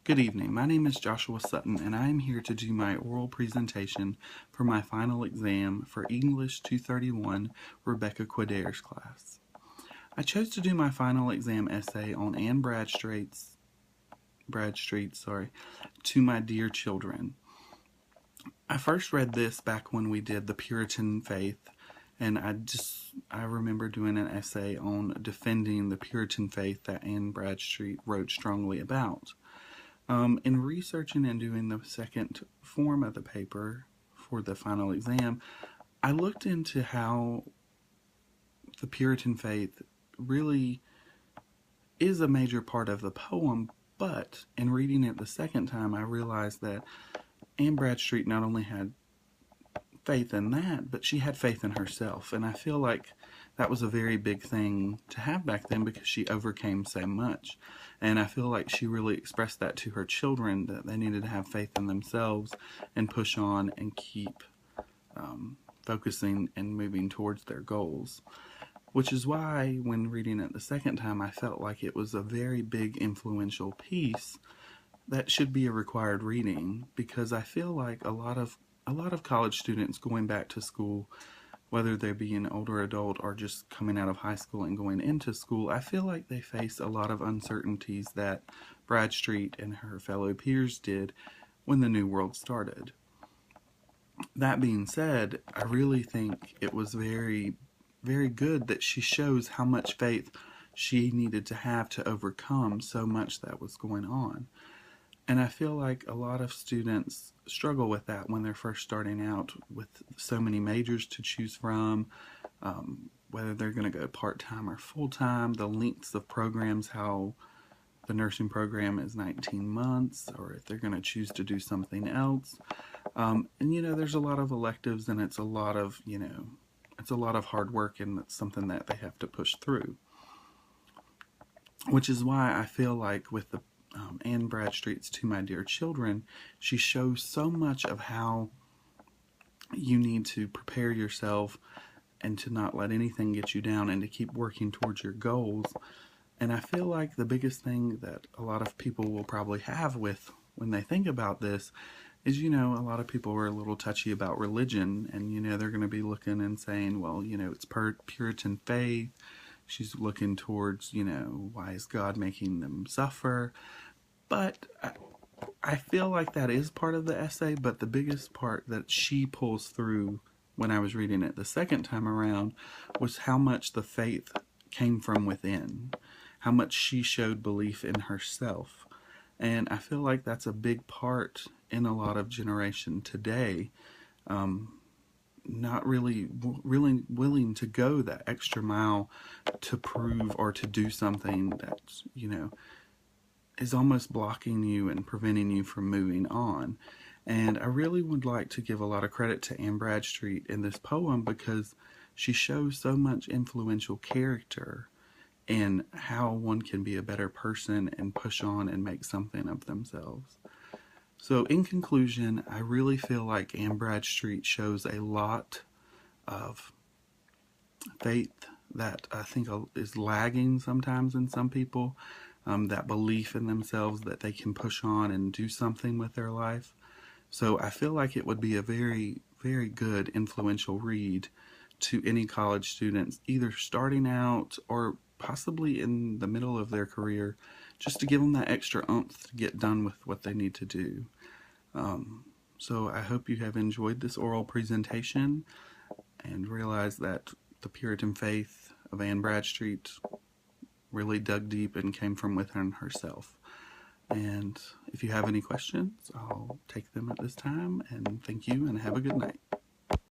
Good evening. My name is Joshua Sutton, and I am here to do my oral presentation for my final exam for English 231 Rebecca Quadere's class. I chose to do my final exam essay on Anne Bradstreet's To My Dear Children. I first read this back when we did the Puritan faith, and I remember doing an essay on defending the Puritan faith that Anne Bradstreet wrote strongly about. In researching and doing the second form of the paper for the final exam, I looked into how the Puritan faith really is a major part of the poem, but in reading it the second time, I realized that Anne Bradstreet not only had faith in that, but she had faith in herself, and I feel like that was a very big thing to have back then because she overcame so much, and I feel like she really expressed that to her children, that they needed to have faith in themselves and push on and keep focusing and moving towards their goals, which is why when reading it the second time I felt like it was a very big influential piece that should be a required reading, because I feel like a lot of college students going back to school, whether they be an older adult or just coming out of high school and going into school, I feel like they face a lot of uncertainties that Bradstreet and her fellow peers did when the New World started. That being said, I really think it was very, very good that she shows how much faith she needed to have to overcome so much that was going on. And I feel like a lot of students struggle with that when they're first starting out with so many majors to choose from, whether they're going to go part-time or full-time, the lengths of programs, how the nursing program is 19 months, or if they're going to choose to do something else. And there's a lot of electives, and it's a lot of, it's a lot of hard work, and it's something that they have to push through. Which is why I feel like with the Anne Bradstreet's To My Dear Children, she shows so much of how you need to prepare yourself and to not let anything get you down and to keep working towards your goals. And I feel like the biggest thing that a lot of people will probably have with when they think about this is, a lot of people are a little touchy about religion, and, they're going to be looking and saying, well, it's Puritan faith. She's looking towards, why is God making them suffer? But I feel like that is part of the essay, but the biggest part that she pulls through when I was reading it the second time around was how much the faith came from within, how much she showed belief in herself. And I feel like that's a big part in a lot of generation today, not really willing to go that extra mile to prove or to do something that, is almost blocking you and preventing you from moving on. And I really would like to give a lot of credit to Anne Bradstreet in this poem because she shows so much influential character in how one can be a better person and push on and make something of themselves. So in conclusion, I really feel like Anne Bradstreet shows a lot of faith that I think is lagging sometimes in some people, that belief in themselves that they can push on and do something with their life. So I feel like it would be a very, very good influential read to any college students, either starting out or possibly in the middle of their career, just to give them that extra oomph to get done with what they need to do. So I hope you have enjoyed this oral presentation and realize that the Puritan faith of Anne Bradstreet really dug deep and came from within herself. And if you have any questions, I'll take them at this time, and thank you and have a good night.